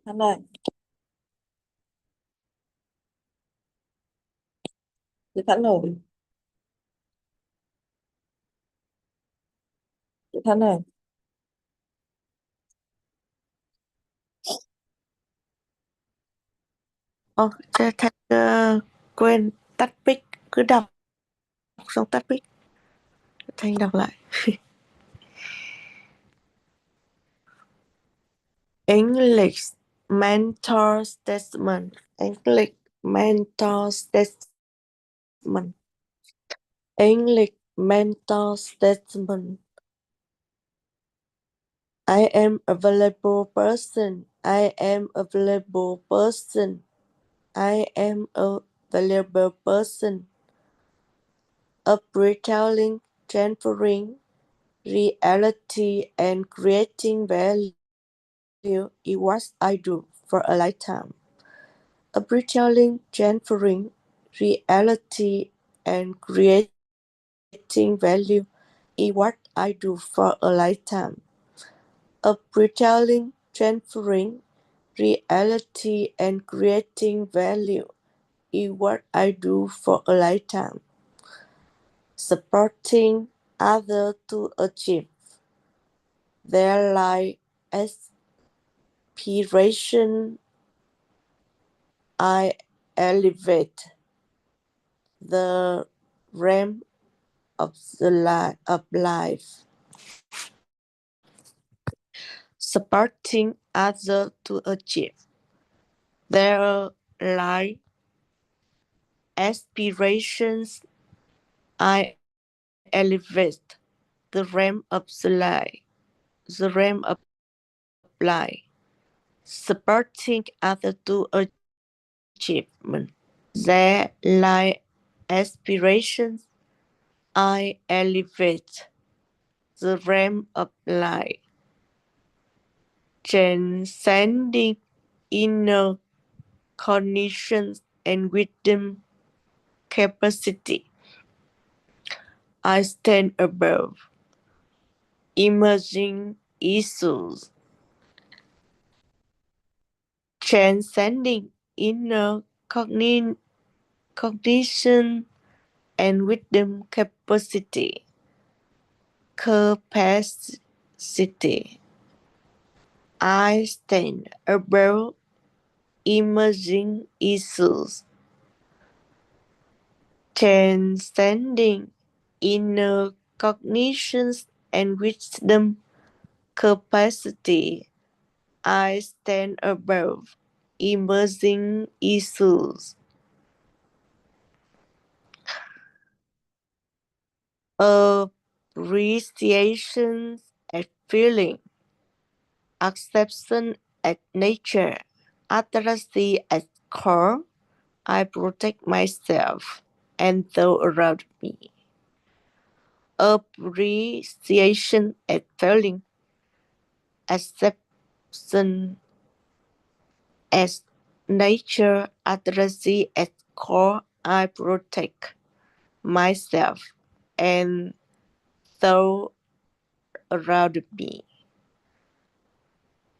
Thanh ơi, chị Thanh ơi, chị Thanh ơi, Cho Thanh quên tắt mic, cứ đọc xong tắt mic. Thanh đọc lại. English mentor statement. English mentor statement. English mentor statement. I am available person. I am available person. I am a valuable person. A retelling, transferring reality and creating value is what I do for a lifetime. A retelling, transferring reality and creating value is what I do for a lifetime. A retelling, transferring reality and creating value is what I do for a lifetime. Supporting others to achieve their life aspiration, I elevate the realm of life. Supporting others to achieve their life aspirations, I elevate the realm of life. The realm of life. Supporting others to achievement their life aspirations, I elevate the realm of life, transcending inner cognition and wisdom capacity. I stand above emerging issues, transcending inner cognition and wisdom capacity. I stand above emerging issues, transcending inner cognition and wisdom capacity. I stand above emerging issues. Appreciation at feeling, acceptance at nature, authority at core. I protect myself and those around me. Appreciation at feeling, acceptance as nature, authority at core. I protect myself and those around me.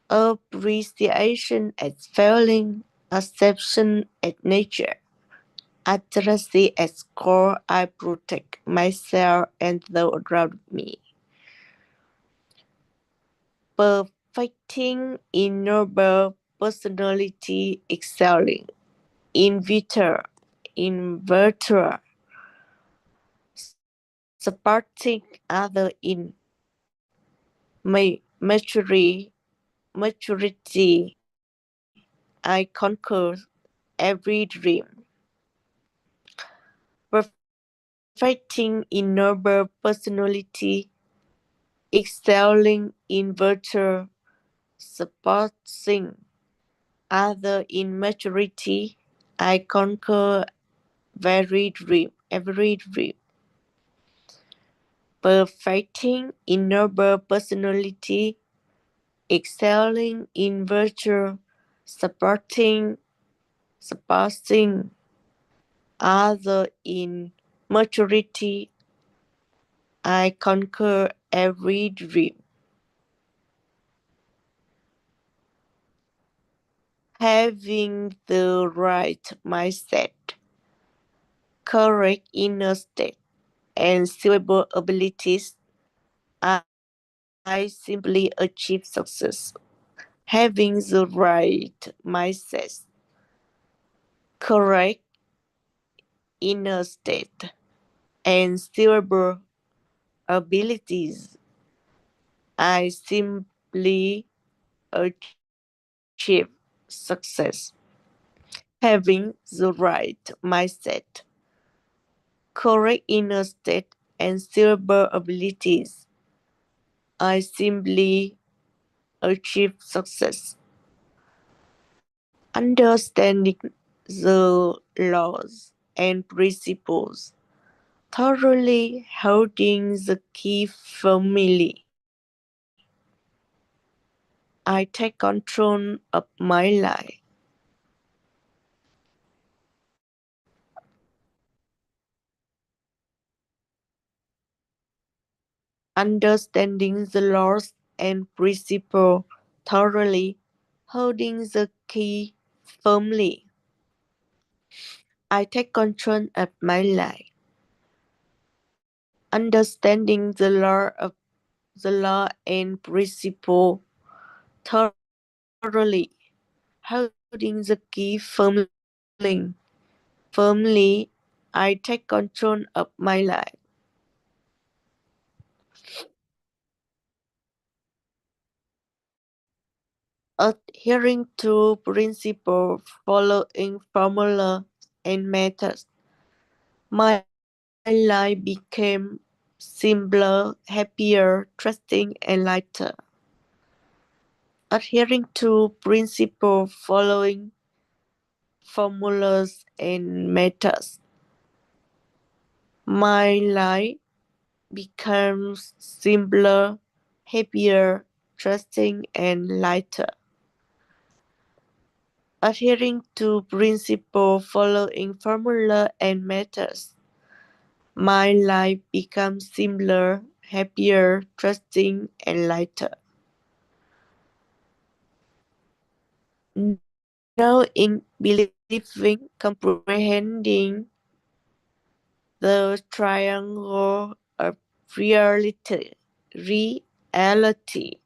Appreciation as feeling, acceptance as nature, authority as core. I protect myself and those around me. Perfecting inner personality, excelling inverter, supporting other in maturity. I conquer every dream. Perfecting inner personality, excelling inverter, supporting other in maturity. I conquer every dream. Perfecting inner personality, excelling in virtue, supporting other in maturity. I conquer every dream. Having the right mindset, correct inner state, and suitable abilities, I simply achieve success. Having the right mindset, correct inner state, and suitable abilities, I simply achieve success. Having the right mindset, correct inner state, and suitable abilities, I simply achieve success. Understanding the laws and principles, thoroughly holding the key firmly. I take control of my life. Understanding the laws and principles thoroughly, holding the key firmly. I take control of my life. Understanding the law and principle thoroughly, holding the key firmly, I take control of my life. Adhering to principle, following formula and methods, my life became simpler, happier, trusting, and lighter. Adhering to principle, following formulas and methods, my life becomes simpler, happier, trusting, and lighter. Adhering to principle, following formula and methods, my life becomes simpler, happier, trusting, and lighter. Knowing, believing, comprehending the triangle of reality, reality,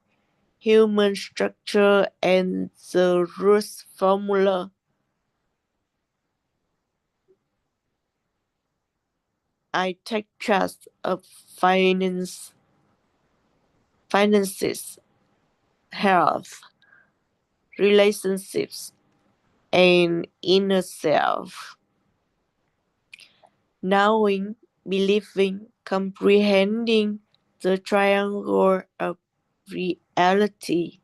human structure, and the root formula, I take charge of finances, health, relationships, and inner self. Knowing, believing, comprehending the triangle of reality,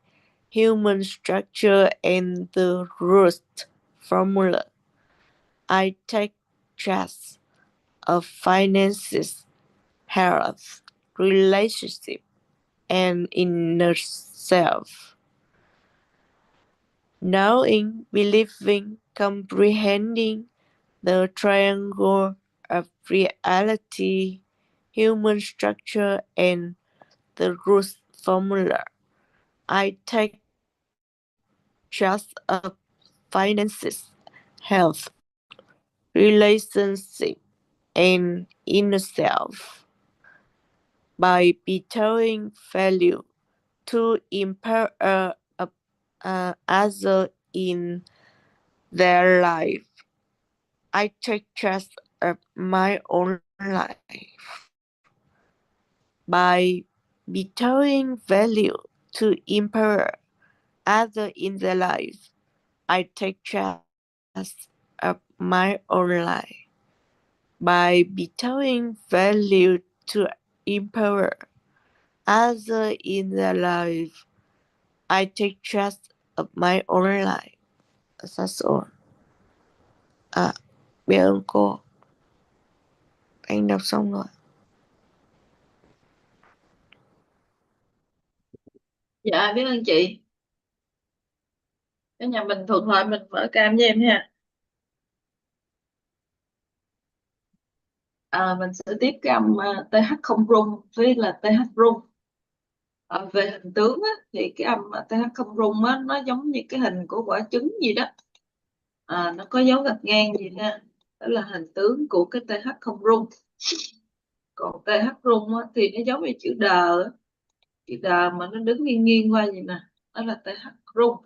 human structure, and the root formula, I take charge of finances, health, relationship, and inner self. Knowing, believing, comprehending the triangle of reality, human structure, and the root formula, I take charge of finances, health, relationship, and inner self by bestowing value to empower others in their life. I take charge of my own life by bestowing value to empower others in their life. I take charge of my own life by bestowing value to empower others in their life. I take charge of my own life. That's all. À, biết ơn cô. Anh đọc xong rồi. Dạ biết ơn chị. Cái nhà mình thuận lợi mình mở cam với em ha. Mình sẽ tiếp cam TH không rung với là TH rung. Về hình tướng á, thì cái âm TH không rung á, nó giống như cái hình của quả trứng gì đó. Nó có dấu gạch ngang gì ha, đó là hình tướng của cái TH không rung. Còn TH rung á, thì nó giống như chữ đờ á. Chữ đờ mà nó đứng nghiêng nghiêng qua vậy nè, đó là TH rung.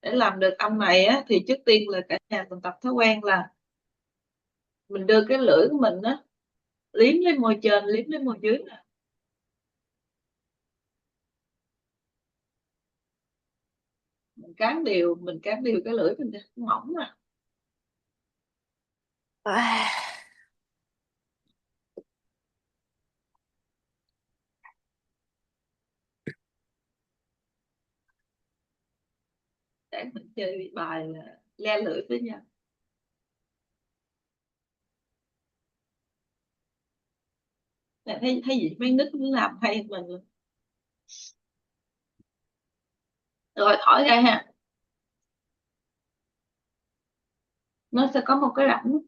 Để làm được âm này á, thì trước tiên là cả nhà mình tập thói quen là mình đưa cái lưỡi của mình á liếm lên môi trên, liếm lên môi dưới nè. Mình cán đều cái lưỡi mình ra, mỏng nè. Để mình chơi bài là le lưỡi với nhau. Nè, thấy gì mấy nít nó làm hay hơn mình luôn. Rồi thổi ra ha, nó sẽ có một cái rãnh.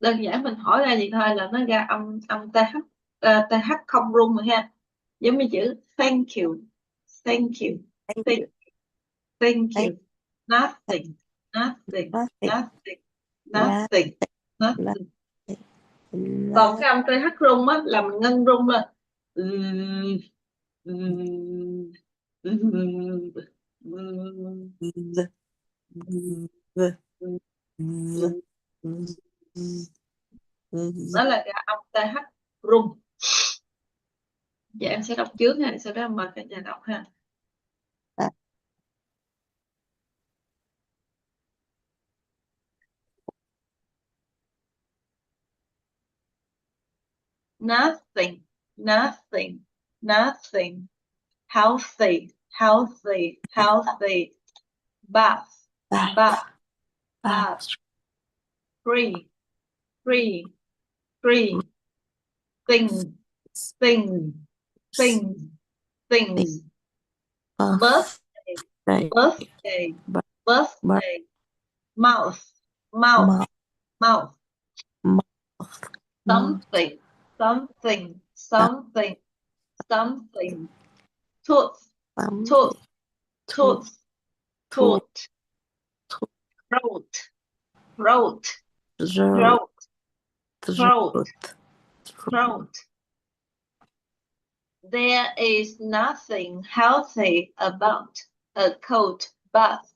Đơn giản mình hỏi ra gì thôi là nó ra âm âm TH, TH không rung rồi ha. Giống như chữ thank you, thank you, Thank thank, you. thank Thank you, nothing, nothing, nothing. nothing, Nothing. nothing, nothing. Nothing. Còn cái âm TH rung á là mình ngân rung lên. Đó là cái âm TH rung. Dạ em sẽ đọc trước ha, sau đó mời cả nhà đọc ha. Nothing, nothing, nothing. Healthy, healthy, healthy. Bath, bath, bath. Free, free, free. Thing, thing, thing, things. Birthday, birthday, birthday. Mouth, mouth, mouth. Something, something, something, something. Tooth, tooth, tooth, tooth. Throat, throat, throat, throat, throat. There is nothing healthy about a cold bath.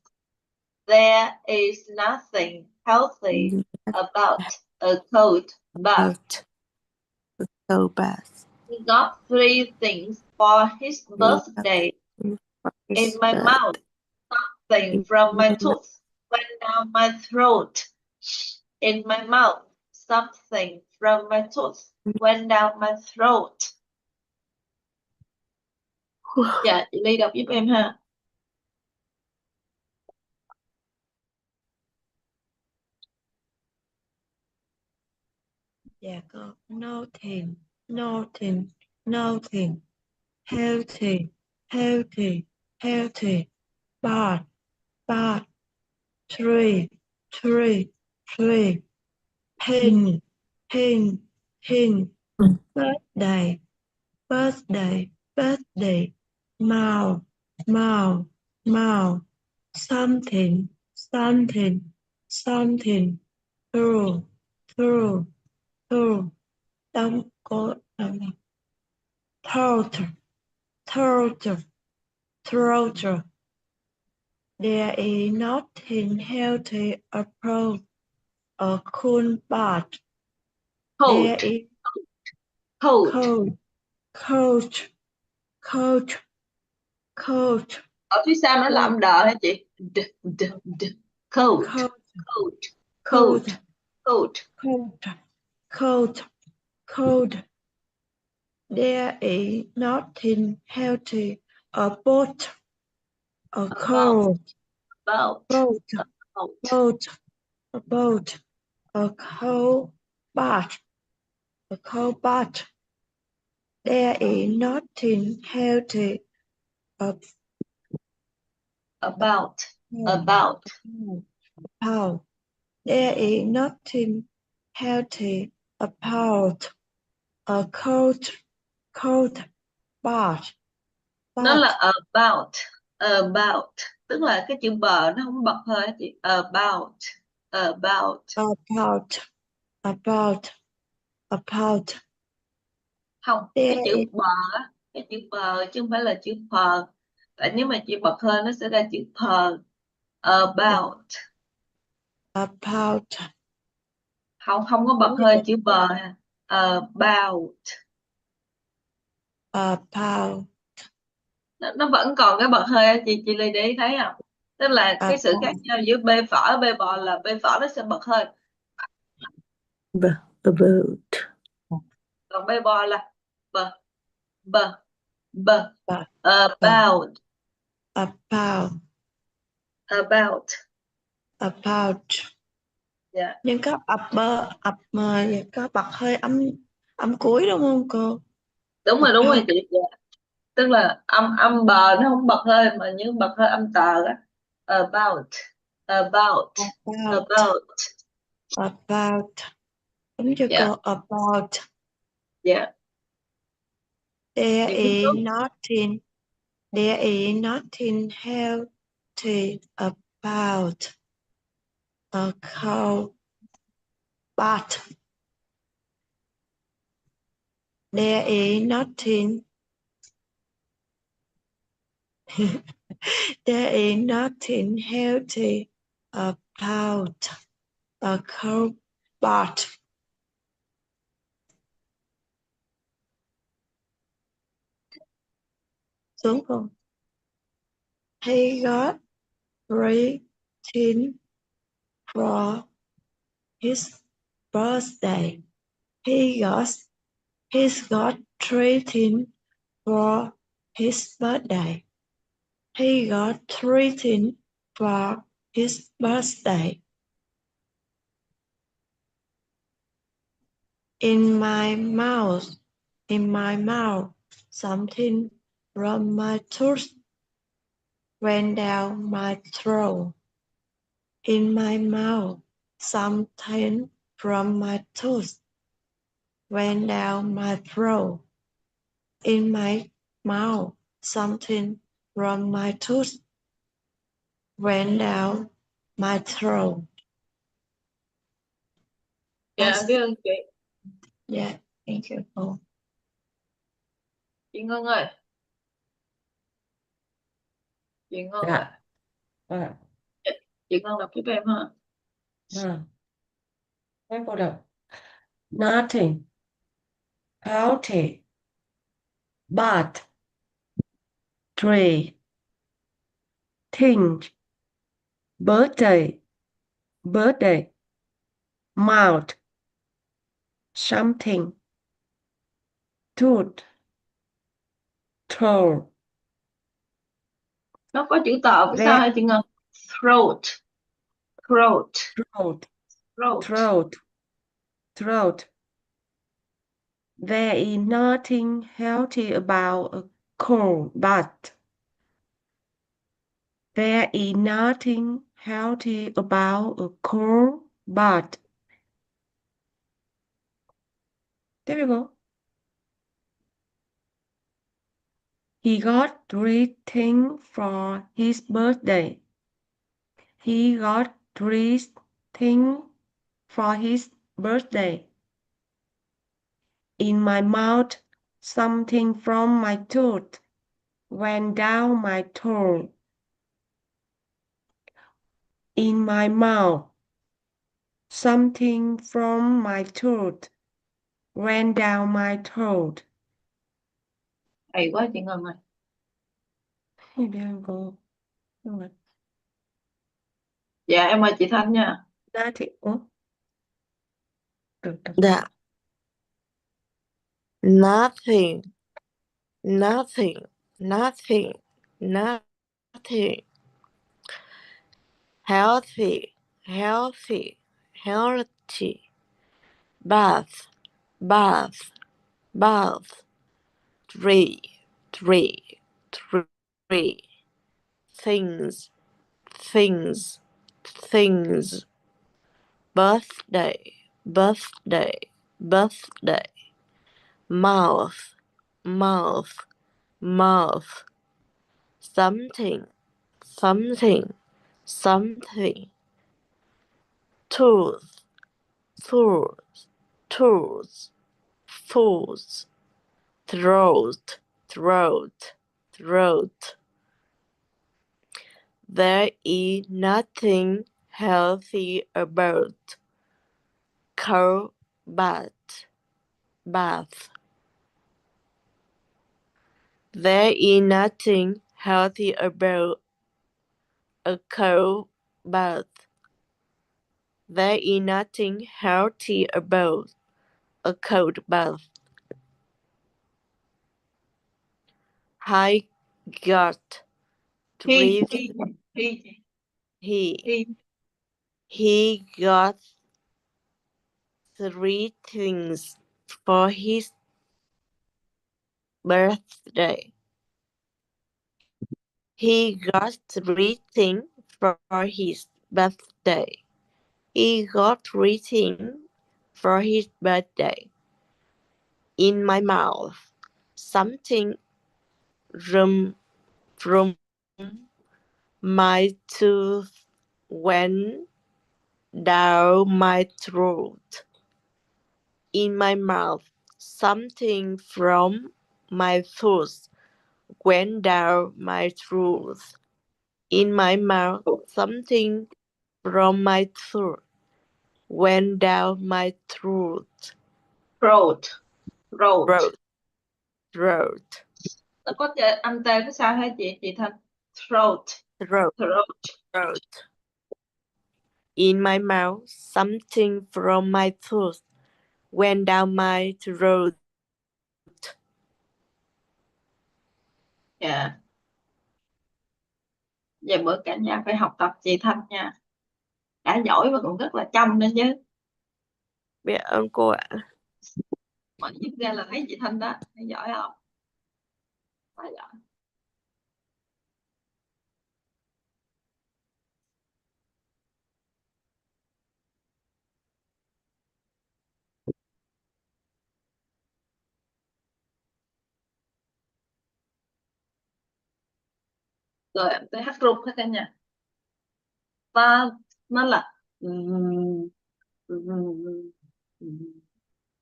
There is nothing healthy about a cold bath. He got three things for his birthday. In my mouth, something from my tooth went down my throat. In my mouth, something from my tooth went down my throat. Dạ, chị Ly đọc giúp em ha. Dạ con. Nothing, nothing, nothing. Healthy, healthy, healthy. Bad, bad. Tree, tree, tree. Pin, pin, pin. Birthday, birthday, birthday. Mouth, mouth, mouth. Something, something, something. Through, through, through. Don't go. Throat, throat, throat. There is nothing healthy about a cool bath. There Coat, is coat. cold, cold, cold, cold, Ở phía sau nó là âm đờ hả chị? D. Coat, cold, coat, coat, cold, coat. cold, cold, cold. There is nothing healthy about a cold, About, boat, about. boat, about a cold bath, a cold bath. There is nothing healthy about About. how. There is nothing healthy about a cold bath. Nó là about, tức là cái chữ bờ nó không bật hơi á chị. About. About Không, cái chữ there bờ á, cái chữ bờ chứ không phải là chữ phờ. Tại nếu mà chị bật hơi nó sẽ ra chữ phờ. About. about Không có bật hơi chữ bờ ha. About. about Nó vẫn còn cái bật hơi á chị Ly để ý thấy không? Tức là cái sự khác nhau giữa bê phở bê bò là bê phở nó sẽ bật hơi, About. còn bê bò là bờ bờ bờ. about About. about About. Dạ. nhưng có có bật hơi âm cuối đúng không cô? Đúng rồi About chị. Dạ. Tức là âm bờ nó không bật hơi mà như bật hơi âm tờ á. About. About. about About. about đúng chưa Dạ. cô? About Dạ. there Chị viết is trước. nothing healthy about a cold bath. There is nothing There is nothing healthy about a cold bath. Xuống không? He got greeting for his birthday. He's got treating for his birthday. He got treating for his birthday. In my mouth, something from my tooth went down my throat. In my mouth, something from my tooth went down my throat. In my mouth, something from my tooth went down my throat. Dạ biết ơn chị. Yeah, thank you. Oh. Chị Ngân ơi. Chị Ngân Dạ. à. Chị Ngân đọc giúp em ha. Em cô đọc. Nothing healthy but three things birthday mouth something tooth throat. Nó có chữ tờ phía sau There hay chị Ngân? Throat. Throat. throat Throat. throat throat. There is nothing healthy about a cold bath. There is nothing healthy about a cold bath. There we go. He got 3 things for his birthday. He got 3 things for his birthday. In my mouth, something from my tooth went down my throat. In my mouth, something from my tooth went down my throat. Hay quá chị Ngân ơi. There we go. Dạ em mời chị Thanh nha. Nothing. Dạ. Nothing. Nothing. Nothing. Nothing. Healthy. Healthy. Healthy. Bath. Bath. Bath. Three. Three. Three. Things. Things. Things. Birthday. birthday, birthday. Mouth, mouth, mouth. Something, something, something. Tooth, tooth, tooth, tooth. Throat, throat, throat. There is nothing healthy about cold bath, bath. There is nothing healthy about a cold bath. There is nothing healthy about a cold bath. I got He three. he He got 3 things for his birthday. He got 3 things for his birthday. He got 3 things for his birthday. In my mouth, something from my tooth went down my throat. In my mouth, something from my tooth went down my throat. In my mouth, something from my throat went down my throat. throat throat Throat, throat, nó có âm t có sao hả chị Thanh? Throat throat, throat throat. In my mouth, something from my throat went down my throat. dạ. Giờ bữa cả nhà phải học tập chị Thanh nha, đã giỏi và cũng rất là chăm nữa chứ. Biết ơn cô ạ. Mà giúp ra là thấy chị Thanh đó, thấy giỏi không? Quá giỏi. Rồi em tới hát rung hết cả nhà. Và nó là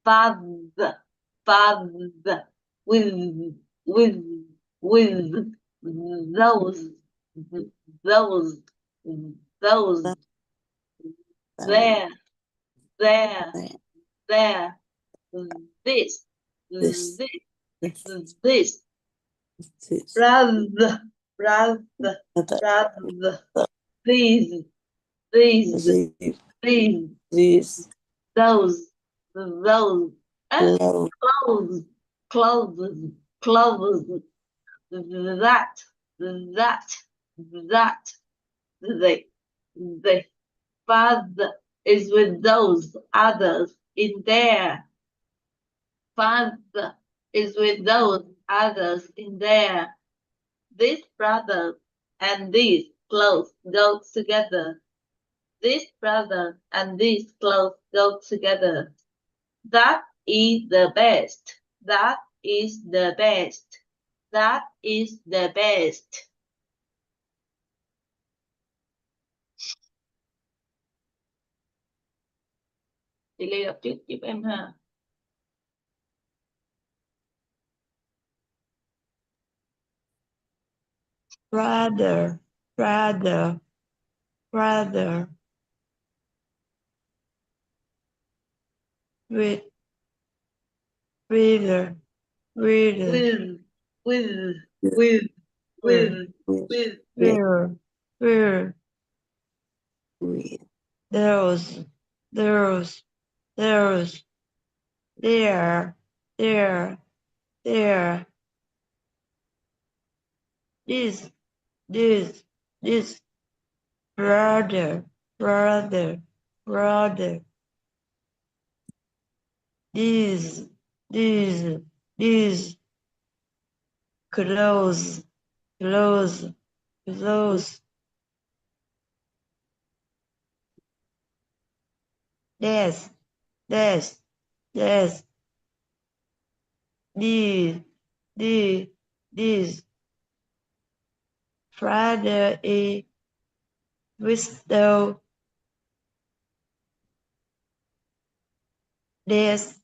father, father, with, with, those, those, those, there, there, there, this, This, this, this, this, this, brother, brother, brother, these, these, these, those, clothes, clothes, clothes, clothes, that, the father is with those others in there. Father is with those others in there. This brother and these clothes go together. This brother and these clothes go together. That is the best. That is the best. That is the best. Chị Ly đọc trước giúp em ha. Brother, brother, brother. With, reader, reader. With, with, Where, those, there, this, brother, these, close, yes, Yes. Yes. This. Father is wisdom. This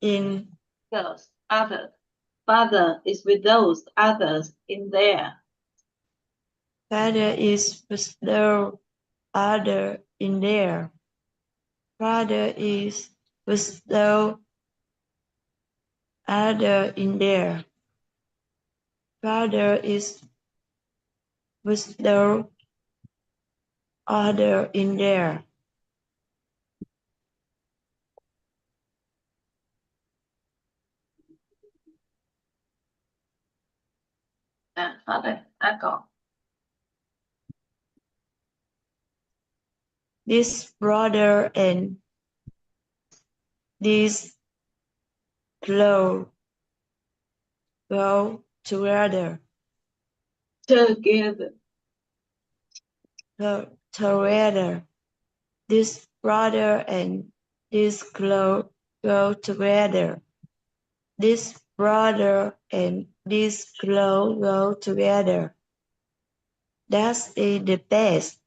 in Those others. Father is with those others in there. Father is wisdom. Other in there. Father is wisdom. Other in there. Father is wisdom. Other in there. Hết rồi. Còn. This brother and this clothes go together. Together. Together. This brother and this clothes go together. This brother and this clothes go together. That is the best.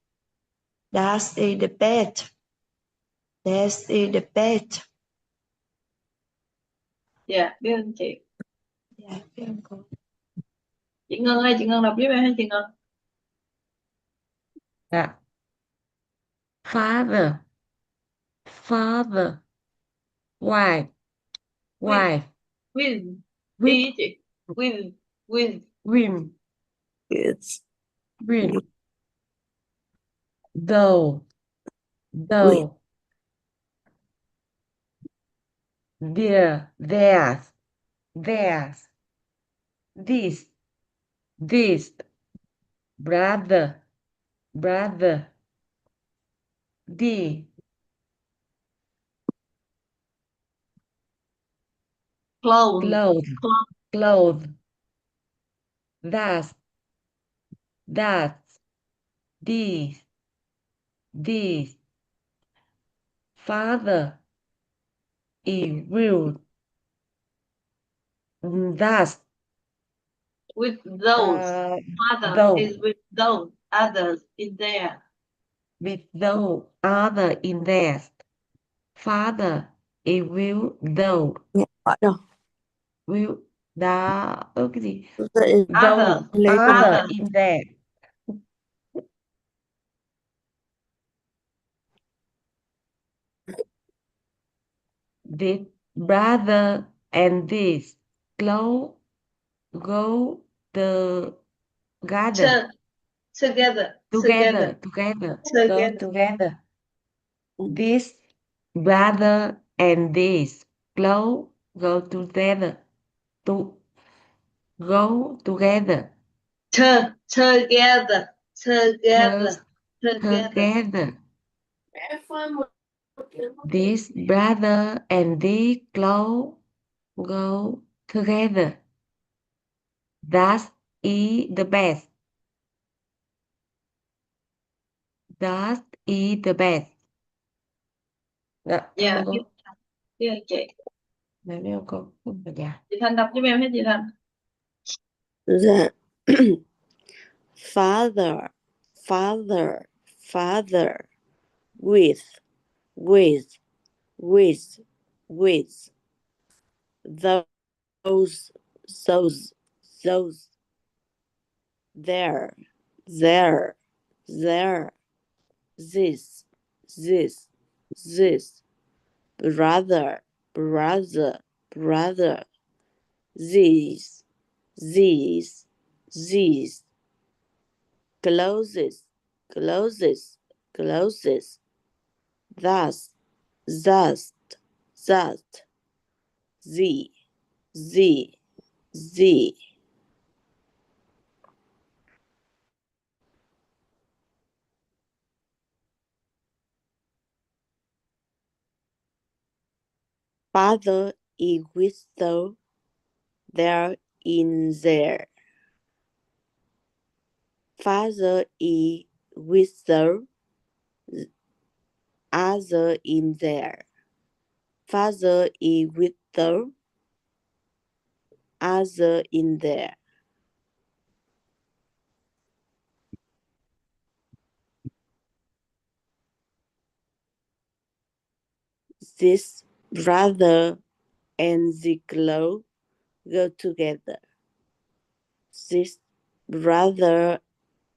That is the best. That is the best. Dạ, biết ơn chị. Dạ, biết ơn cô. Chị Ngân ơi, chị Ngân đọc giúp em hay chị Ngân? Dạ. Father. Father. Wife. Wife. With. With. Đi chị. With. Win. It's Win. Though. with There. Theirs. Theirs. This. Brother. The. Clothes. Clothes. That. This. Father is will. That. With those. Father Though. is with those others in there. With those other in there. Father is will though. ở đâu? Will đó cái gì? Others. Though Lấy câu other Others. in there. This brother and this clothes go together. Together. Go together. This brother and this clothes go together. Go together. Together. Together. This brother and this clothes go together. That is the best. That is the best. Đó, Dạ, hello. biết ơn chị. Nói với cô. Dạ. Chị Thanh đọc giúp em hết chị Thanh. Dạ. Father with those there this brother these closes thus that the father is with those there in there. Father is with those Other in there. Father is with the other in there. This brother and the glow go together. This brother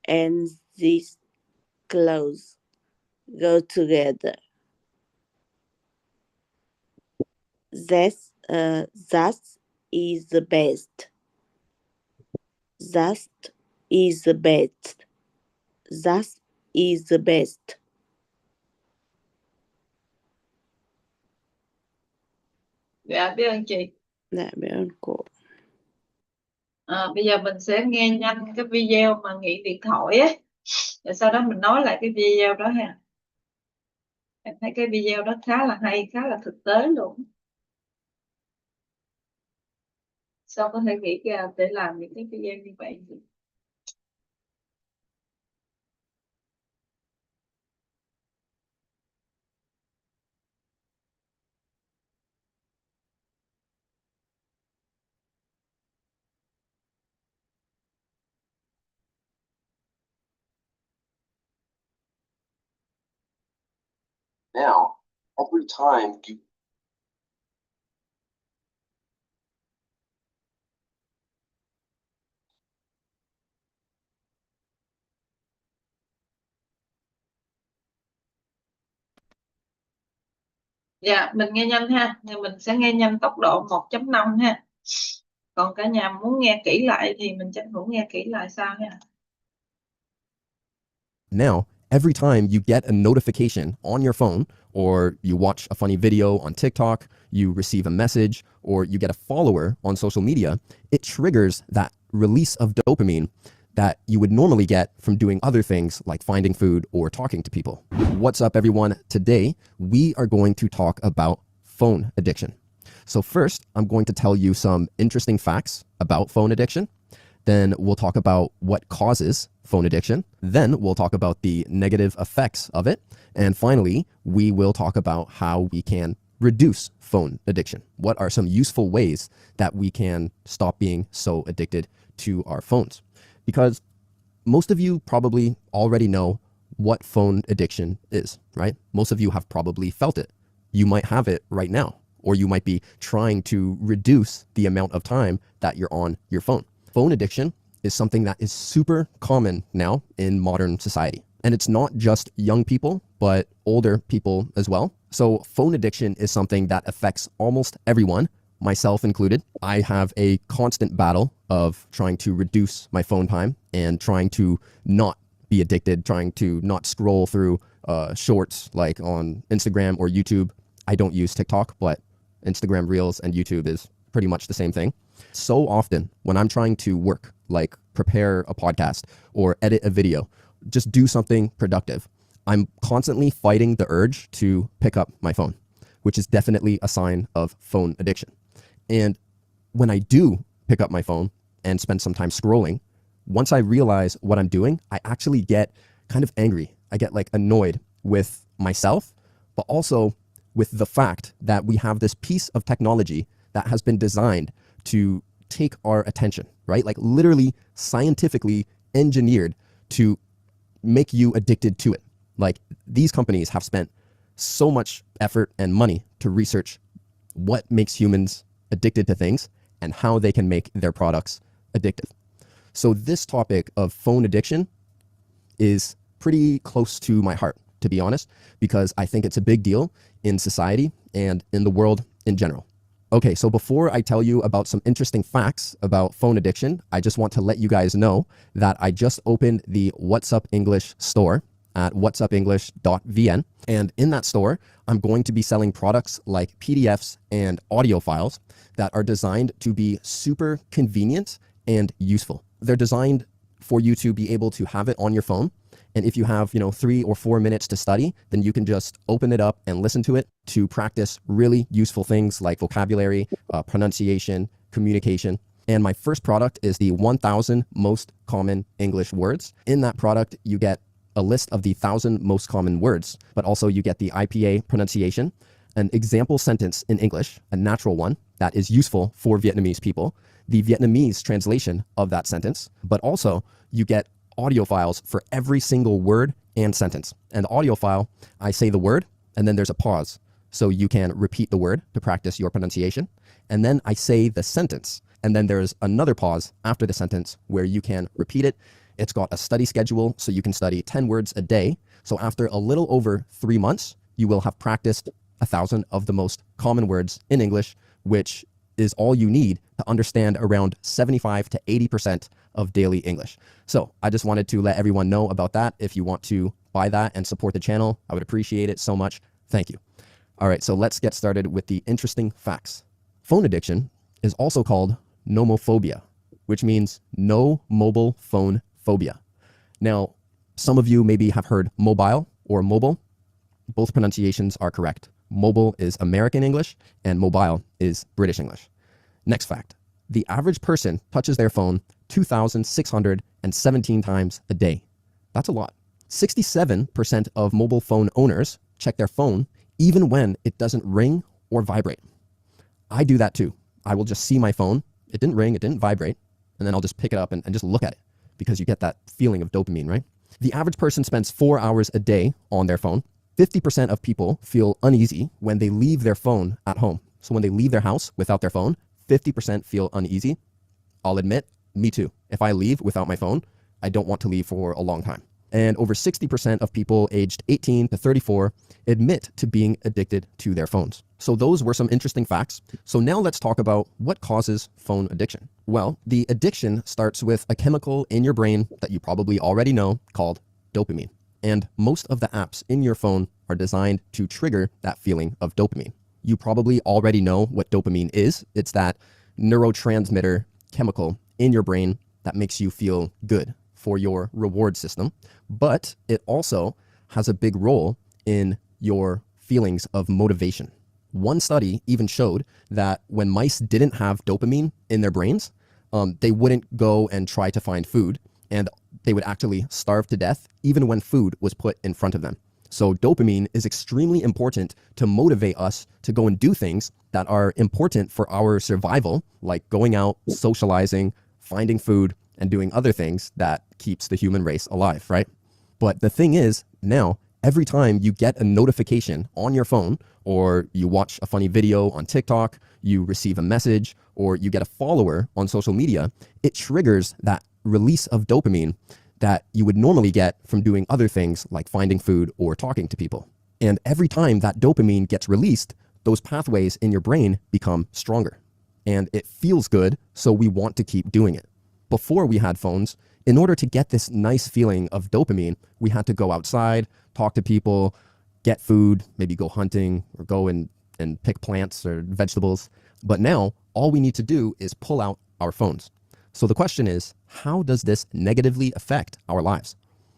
and this clothes go together. That is the best. That is the best. That is the best. Dạ biết ơn chị. Dạ, biết ơn cô. Bây giờ mình sẽ nghe nhanh cái video mà Nghị điện thoại á, rồi sau đó mình nói lại cái video đó ha. Em thấy cái video đó khá là hay, khá là thực tế luôn. Sao có thể nghĩ ra để làm những cái video như vậy? Now, every time you Dạ, mình nghe nhanh ha, nhưng mình sẽ nghe nhanh tốc độ 1.5 ha. Còn cả nhà muốn nghe kỹ lại thì mình tranh thủ nghe kỹ lại sau ha. Now, every time you get a notification on your phone, or you watch a funny video on TikTok, you receive a message, or you get a follower on social media, it triggers that release of dopamine that you would normally get from doing other things like finding food or talking to people. What's up, everyone? Today, we are going to talk about phone addiction. So first, I'm going to tell you some interesting facts about phone addiction. Then we'll talk about what causes phone addiction. Then we'll talk about the negative effects of it. And finally, we will talk about how we can reduce phone addiction. What are some useful ways that we can stop being so addicted to our phones? Because most of you probably already know what phone addiction is, right? Most of you have probably felt it. You might have it right now, or you might be trying to reduce the amount of time that you're on your phone. Phone addiction is something that is super common now in modern society. And it's not just young people, but older people as well. So phone addiction is something that affects almost everyone, myself included. I have a constant battle of trying to reduce my phone time and trying to not be addicted, trying to not scroll through shorts like on Instagram or YouTube. I don't use TikTok, but Instagram Reels and YouTube is pretty much the same thing. So often when I'm trying to work, like prepare a podcast or edit a video, just do something productive, I'm constantly fighting the urge to pick up my phone, which is definitely a sign of phone addiction. And when I do pick up my phone and spend some time scrolling, once I realize what I'm doing, I actually get kind of angry. I get like annoyed with myself, but also with the fact that we have this piece of technology that has been designed to take our attention, right? Like literally scientifically engineered to make you addicted to it. Like these companies have spent so much effort and money to research what makes humans addicted to things and how they can make their products addictive. So this topic of phone addiction is pretty close to my heart, to be honest, because I think it's a big deal in society and in the world in general. Okay, so before I tell you about some interesting facts about phone addiction, I just want to let you guys know that I just opened the What's Up English store at whatsupenglish.vn. And in that store, I'm going to be selling products like PDFs and audio files that are designed to be super convenient and useful. They're designed for you to be able to have it on your phone. And if you have, 3 or 4 minutes to study, then you can just open it up and listen to it to practice really useful things like vocabulary, pronunciation, communication. And my first product is the 1000 most common English words. In that product, you get a list of the 1,000 most common words, but also you get the IPA pronunciation, an example sentence in English, a natural one that is useful for Vietnamese people, the Vietnamese translation of that sentence, but also you get audio files for every single word and sentence. And the audio file, I say the word, and then there's a pause. So you can repeat the word to practice your pronunciation. And then I say the sentence, and then there's another pause after the sentence where you can repeat it. It's got a study schedule, so you can study 10 words a day. So after a little over 3 months, you will have practiced 1,000 of the most common words in English, which is all you need to understand around 75 to 80% of daily English. So I just wanted to let everyone know about that. If you want to buy that and support the channel, I would appreciate it so much. Thank you. All right, so let's get started with the interesting facts. Phone addiction is also called nomophobia, which means no mobile phone phobia. Now, some of you maybe have heard mobile or mobile. Both pronunciations are correct. Mobile is American English and mobile is British English. Next fact, the average person touches their phone 2,617 times a day. That's a lot. 67% of mobile phone owners check their phone even when it doesn't ring or vibrate. I do that too. I will just see my phone. It didn't ring, it didn't vibrate, and then I'll just pick it up and just look at it because you get that feeling of dopamine, right? The average person spends 4 hours a day on their phone. 50% of people feel uneasy when they leave their phone at home. So when they leave their house without their phone, 50% feel uneasy. I'll admit, me too. If I leave without my phone, I don't want to leave for a long time. And over 60% of people aged 18 to 34 admit to being addicted to their phones. So those were some interesting facts. So now let's talk about what causes phone addiction. Well, the addiction starts with a chemical in your brain that you probably already know called dopamine. And most of the apps in your phone are designed to trigger that feeling of dopamine. You probably already know what dopamine is. It's that neurotransmitter chemical in your brain that makes you feel good for your reward system. But it also has a big role in your feelings of motivation. One study even showed that when mice didn't have dopamine in their brains, they wouldn't go and try to find food, and they would actually starve to death even when food was put in front of them. So dopamine is extremely important to motivate us to go and do things that are important for our survival, like going out, socializing, finding food, and doing other things that keeps the human race alive, right? But the thing is, now, every time you get a notification on your phone, or you watch a funny video on TikTok, you receive a message, or you get a follower on social media, it triggers that release of dopamine that you would normally get from doing other things like finding food or talking to people. And every time that dopamine gets released, those pathways in your brain become stronger. And it feels good, so we want to keep doing it. Before we had phones, in order to get this nice feeling of dopamine, we had to go outside, talk to people, get food, maybe go hunting or go and pick plants or vegetables. But now all we need to do is pull out our phones. So the question is, how does this negatively affect our lives?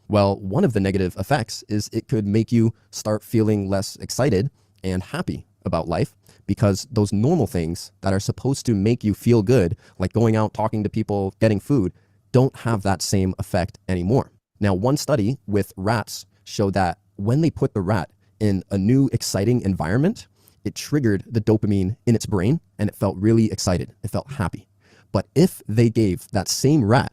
Well, one of the negative effects is it could make you start feeling less excited and happy about life, because those normal things that are supposed to make you feel good, like going out, talking to people, getting food, don't have that same effect anymore. Now, one study with rats showed that when they put the rat in a new exciting environment, it triggered the dopamine in its brain and it felt really excited. It felt happy. But if they gave that same rat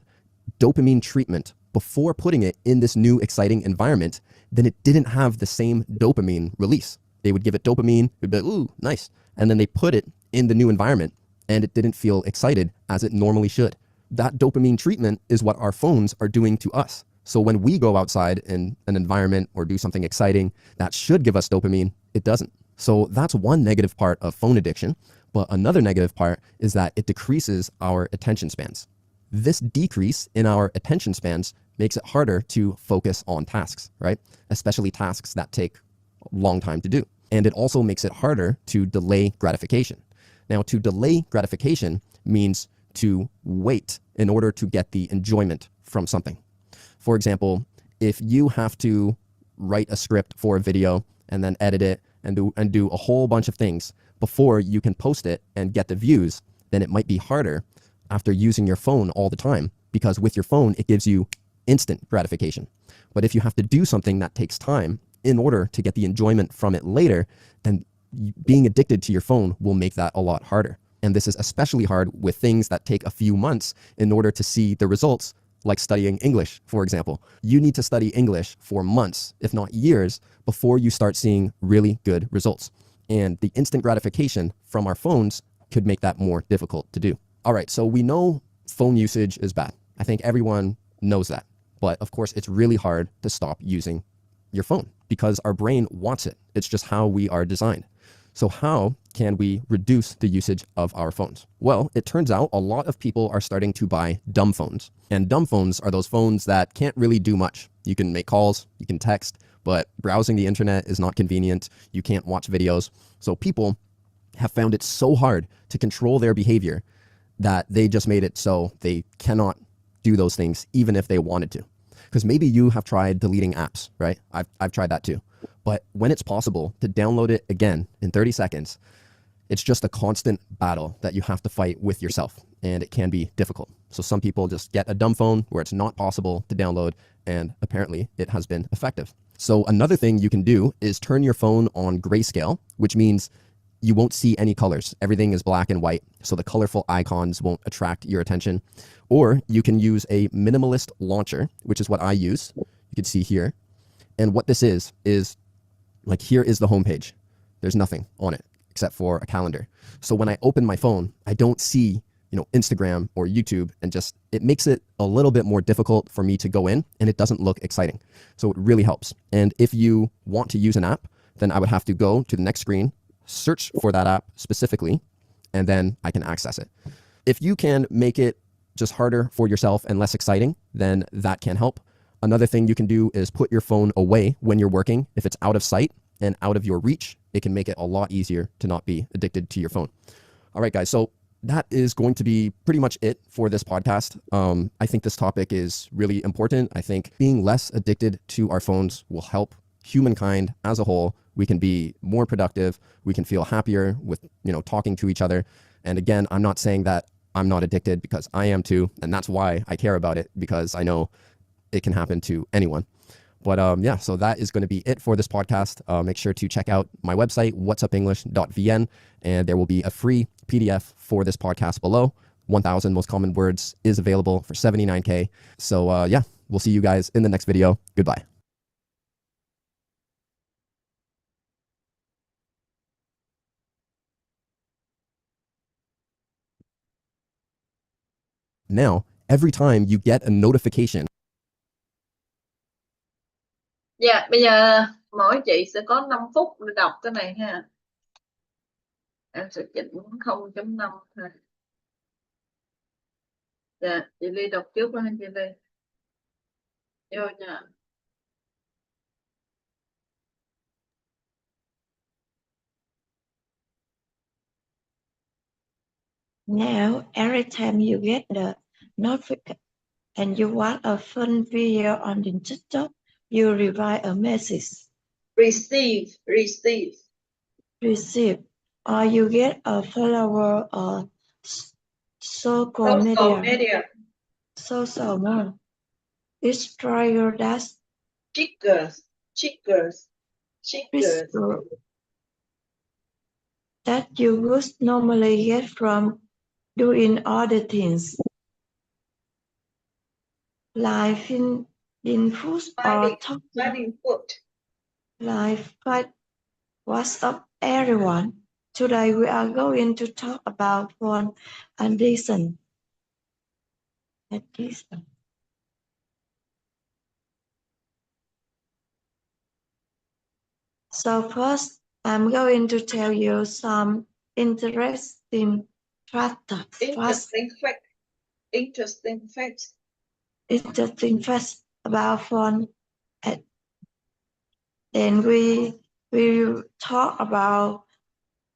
dopamine treatment before putting it in this new exciting environment, then it didn't have the same dopamine release. They would give it dopamine, it'd be like, ooh, nice. And then they put it in the new environment and it didn't feel excited as it normally should. That dopamine treatment is what our phones are doing to us. So when we go outside in an environment or do something exciting that should give us dopamine, it doesn't. So that's one negative part of phone addiction. But another negative part is that it decreases our attention spans. This decrease in our attention spans makes it harder to focus on tasks, right? Especially tasks that take a long time to do. And it also makes it harder to delay gratification. Now, to delay gratification means to wait in order to get the enjoyment from something. For example, if you have to write a script for a video and then edit it and do a whole bunch of things before you can post it and get the views, then it might be harder after using your phone all the time, because with your phone, it gives you instant gratification. But if you have to do something that takes time in order to get the enjoyment from it later, then being addicted to your phone will make that a lot harder. And this is especially hard with things that take a few months in order to see the results, like studying English, for example. You need to study English for months, if not years, before you start seeing really good results. And the instant gratification from our phones could make that more difficult to do. All right, so we know phone usage is bad. I think everyone knows that. But of course, it's really hard to stop using your phone because our brain wants it. It's just how we are designed. So how can we reduce the usage of our phones? Well, it turns out a lot of people are starting to buy dumb phones. And dumb phones are those phones that can't really do much. You can make calls, you can text, but browsing the internet is not convenient. You can't watch videos. So people have found it so hard to control their behavior that they just made it so they cannot do those things even if they wanted to. Because maybe you have tried deleting apps, right? I've tried that too. But when it's possible to download it again in 30 seconds, it's just a constant battle that you have to fight with yourself, and it can be difficult. So some people just get a dumb phone where it's not possible to download, and apparently it has been effective. So another thing you can do is turn your phone on grayscale, which means you won't see any colors. Everything is black and white, so the colorful icons won't attract your attention. Or you can use a minimalist launcher, which is what I use. You can see here. And what this is like, here is the homepage. There's nothing on it except for a calendar. So when I open my phone, I don't see, Instagram or YouTube, and just, it makes it a little bit more difficult for me to go in, and it doesn't look exciting. So it really helps. And if you want to use an app, then I would have to go to the next screen, search for that app specifically, and then I can access it. If you can make it just harder for yourself and less exciting, then that can help. Another thing you can do is put your phone away when you're working. If it's out of sight and out of your reach, it can make it a lot easier to not be addicted to your phone. All right, guys. So that is going to be pretty much it for this podcast. I think this topic is really important. I think being less addicted to our phones will help humankind as a whole. We can be more productive. We can feel happier with, talking to each other. And again, I'm not saying that I'm not addicted, because I am too. And that's why I care about it, because I know it can happen to anyone. But yeah, so that is going to be it for this podcast. Make sure to check out my website, whatsupenglish.vn, and there will be a free PDF for this podcast below. 1,000 most common words is available for $79K. So yeah, we'll see you guys in the next video. Goodbye. Now, every time you get a notification. Dạ, bây giờ mỗi chị sẽ có 5 phút để đọc cái này ha. Em sẽ chỉnh 0.5 thôi. Dạ, chị Ly đọc trước đó ha chị Ly. Vô nha. Now, every time you get the notification and you watch a fun video on the TikTok, you receive a message. Receive. Receive, or you get a follower or social media. Social media. It's trigger that Triggers. that you would normally get from doing other things, like in food or talking. Life, but what's up, everyone? Today we are going to talk about phone addiction. So first, I'm going to tell you some interesting facts. Interesting facts. Interesting facts about phone. Then we will talk about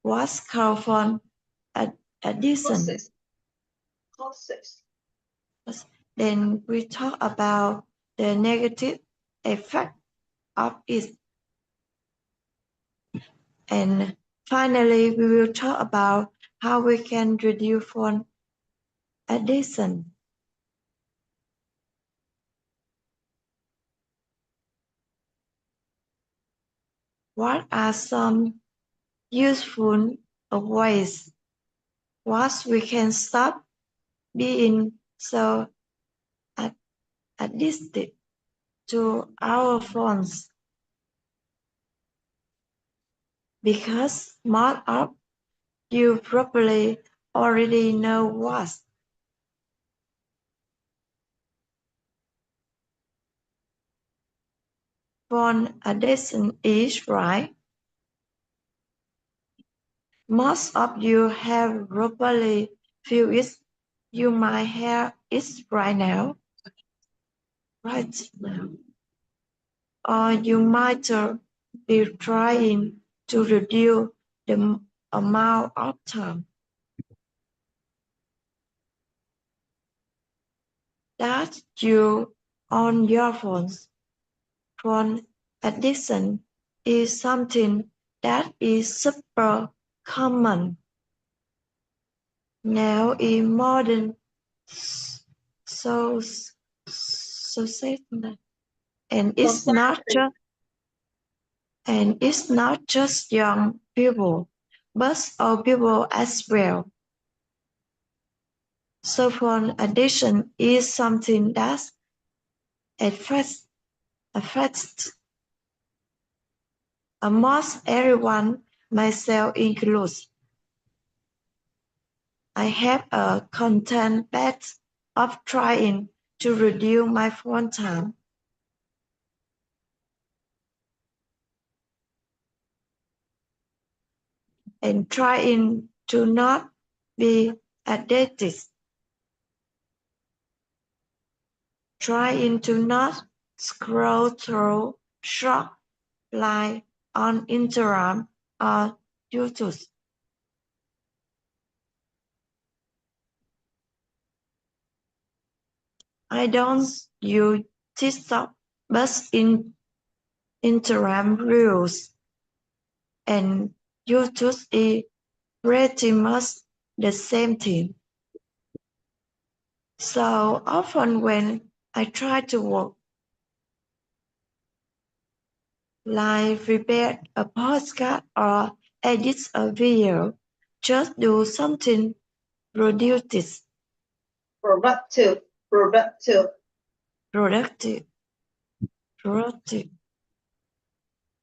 what's called phone addiction. Causes. Then we talk about the negative effect of it. And finally, we will talk about how we can reduce phone addiction. What are some useful ways what we can stop being so addicted to our phones? Because most of you probably already know what phone addiction is, right? Most of you have probably feel it. You might have it right now. Or you might be trying to reduce the amount of time that you on your phones. Phone addiction is something that is super common now in modern so society, and it's not just young people, but old people as well. So phone addiction is something that affects almost everyone, myself included. I have a constant path of trying to reduce my phone time. And trying to not be addicted. Trying to not scroll through short like on Instagram or YouTube. I don't use TikTok, but in Instagram Reels and YouTube is pretty much the same thing. So often when I try to work, like prepare a podcast or edit a video, just do something productive.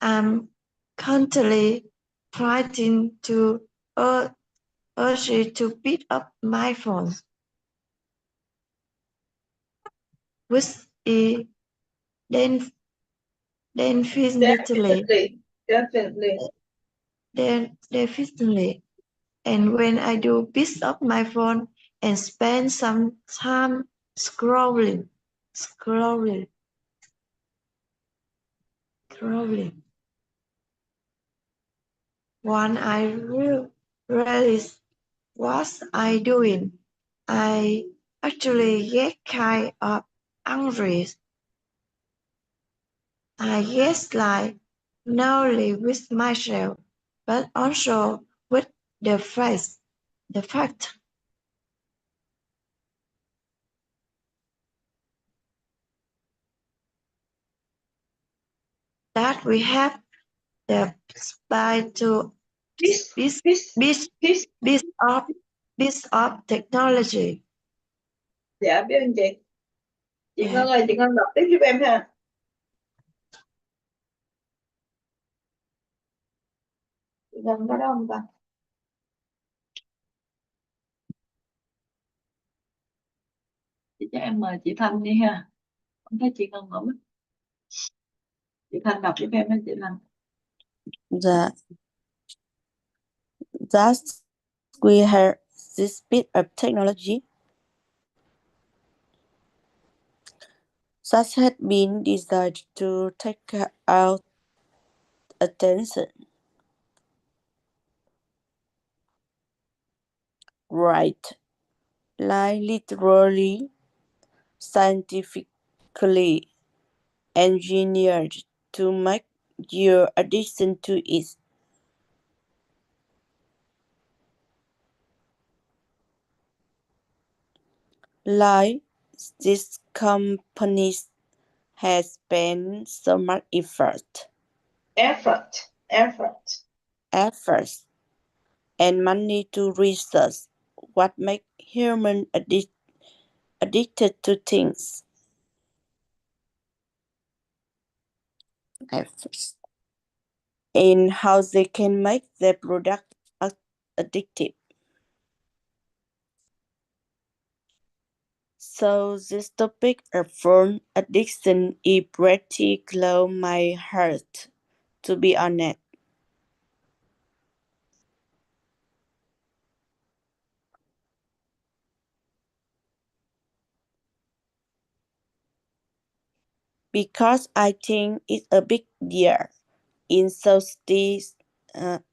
I'm constantly trying to urge it to pick up my phone, which is then definitely. And when I do pick up my phone and spend some time scrolling. When I realize what I doing, I actually get kind of angry. I guess like not only with myself, but also with the fact that we have the spy to piece of technology. Dạ biết anh chị. Chị Ngân ơi, chị Ngân đọc tiếp giúp em ha. Chị Ngân có đó không ta? Chị cho em mời chị Thanh đi ha. Không thấy chị Ngân mở mic. Chị Thanh đọc giúp em ha chị Thanh. Thus, we have this bit of technology that had been designed to take our attention. Right. Like literally, scientifically engineered to make your addiction to it. Like this company has spent so much effort efforts, and money to research what makes humans addicted to things. Efforts. And how they can make their product addictive. So this topic of phone addiction is pretty close my heart, to be honest. Because I think it's a big deal in society,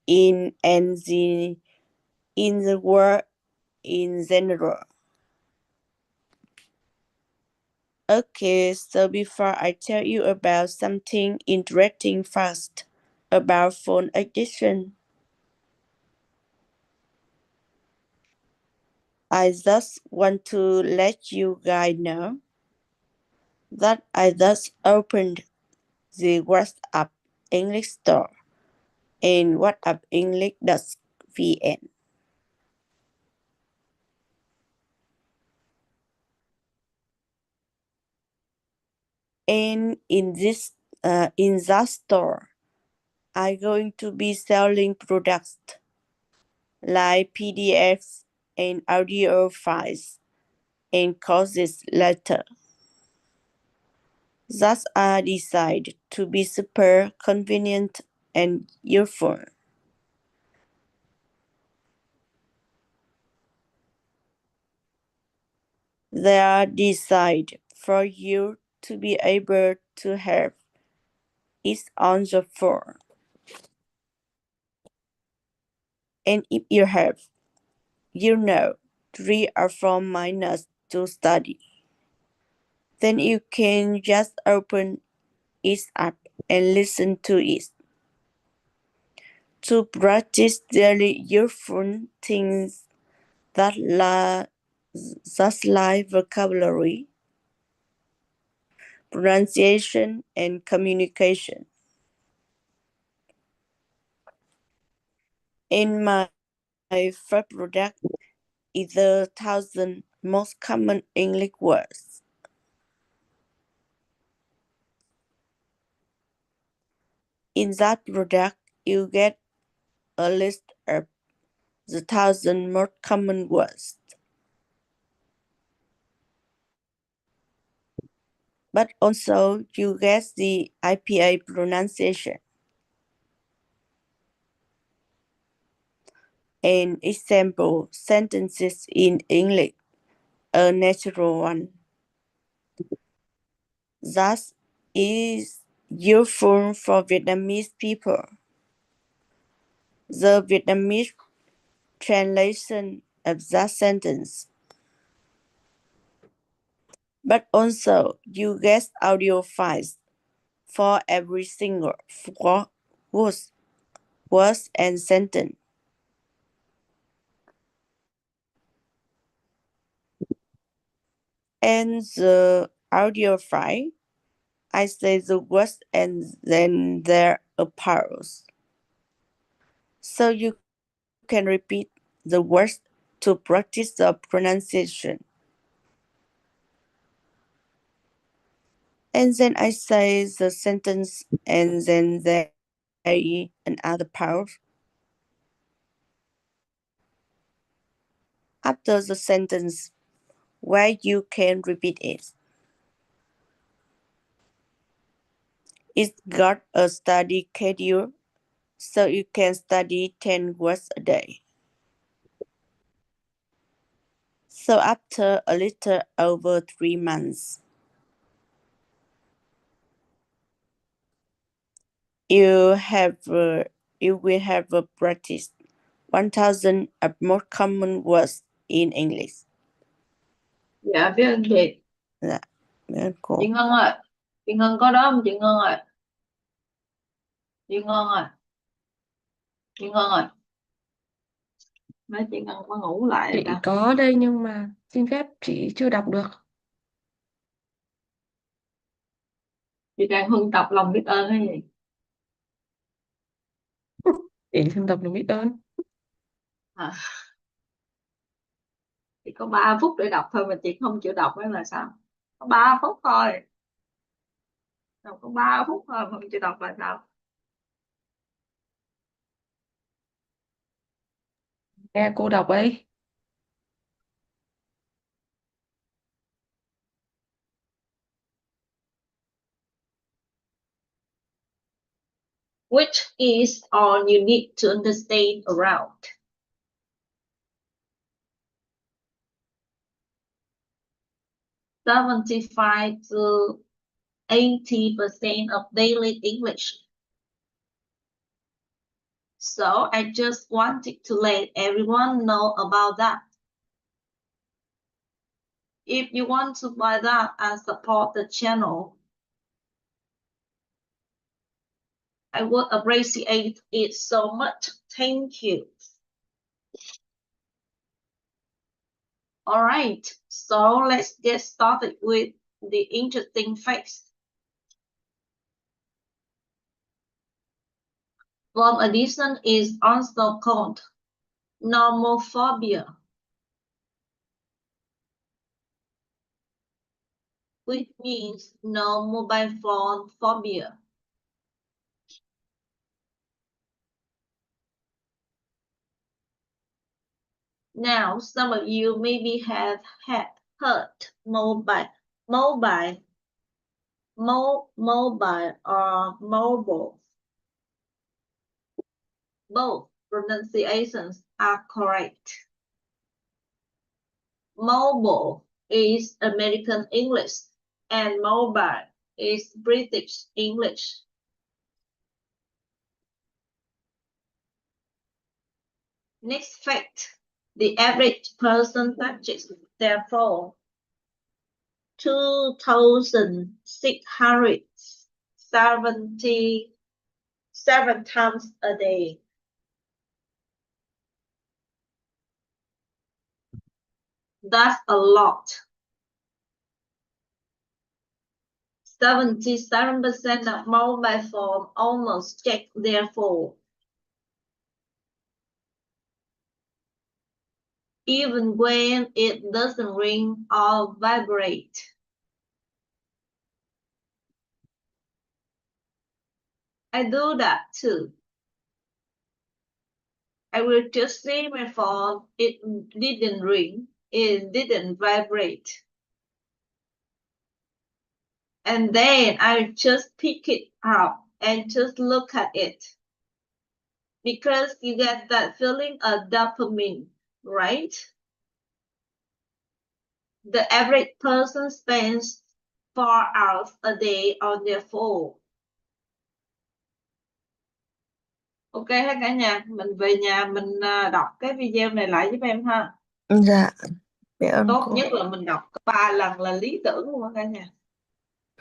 in the world in general. Okay, so before I tell you about something interesting first about phone addiction, I just want to let you guys know that I just opened the WhatsApp English store in whatsappenglish.vn. And in that store, I'm going to be selling products like PDFs and audio files and courses later. Thus are designed to be super convenient and useful. They are designed for you to be able to have it on the phone. And if you have, 3 or 4 minutes to study, then you can just open it up and listen to it. To practice daily useful things that like vocabulary, pronunciation, and communication. In my first product is the 1,000 most common English words. In that product, you get a list of the 1,000 most common words. But also you get the IPA pronunciation. And example sentences in English, a natural one. That is useful for Vietnamese people. The Vietnamese translation of that sentence. But also you get audio files for every single words and sentence. And the audio file, I say the words and then there are pause. So you can repeat the words to practice the pronunciation. And then I say the sentence and then there is another pause. After the sentence where you can repeat it. It's got a study schedule, so you can study 10 words a day. So after a little over 3 months, you will have practiced 1,000 of more common words in English. Dạ biết ơn chị. Dạ, biết ơn cô. Chị Ngân ơi, chị Ngân có đó không chị Ngân ơi? Chị Ngân ơi, chị Ngân ơi. Mấy chị Ngân có ngủ lại rồi Chị ta. có đây nhưng mà xin phép chị chưa đọc được. Chị đang huân tập lòng biết ơn hay gì? Để thực tập là biết ơn. À, chỉ có 3 phút để đọc thôi mà chị không chịu đọc đó là sao? Có 3 phút thôi. Đọc có 3 phút thôi mà không chịu đọc là sao? Nghe cô đọc ấy. Which is all you need to understand around? $75 to 80% of daily English. So I just wanted to let everyone know about that. If you want to buy that and support the channel, I would appreciate it so much. Thank you. All right, so let's get started with the interesting facts. Form addition is also called nomophobia, which means no mobile phone phobia. Now, some of you maybe have heard mobile or mobile. Both pronunciations are correct. Mobile is American English and mobile is British English. Next fact, the average person touches their phone 2,677 times a day. That's a lot. 77% of mobile phones almost check their phone, even when it doesn't ring or vibrate. I do that too. I will just see my phone, it didn't ring, it didn't vibrate. And then I just pick it up and just look at it. Because you get that feeling of dopamine, right? The average person spends 4 hours a day on their phone. Ok hết cả nhà, mình về nhà mình đọc cái video này lại giúp em ha. Dạ, biết ơn Tốt cô. nhất là mình đọc 3 lần là lý tưởng luôn cả nhà.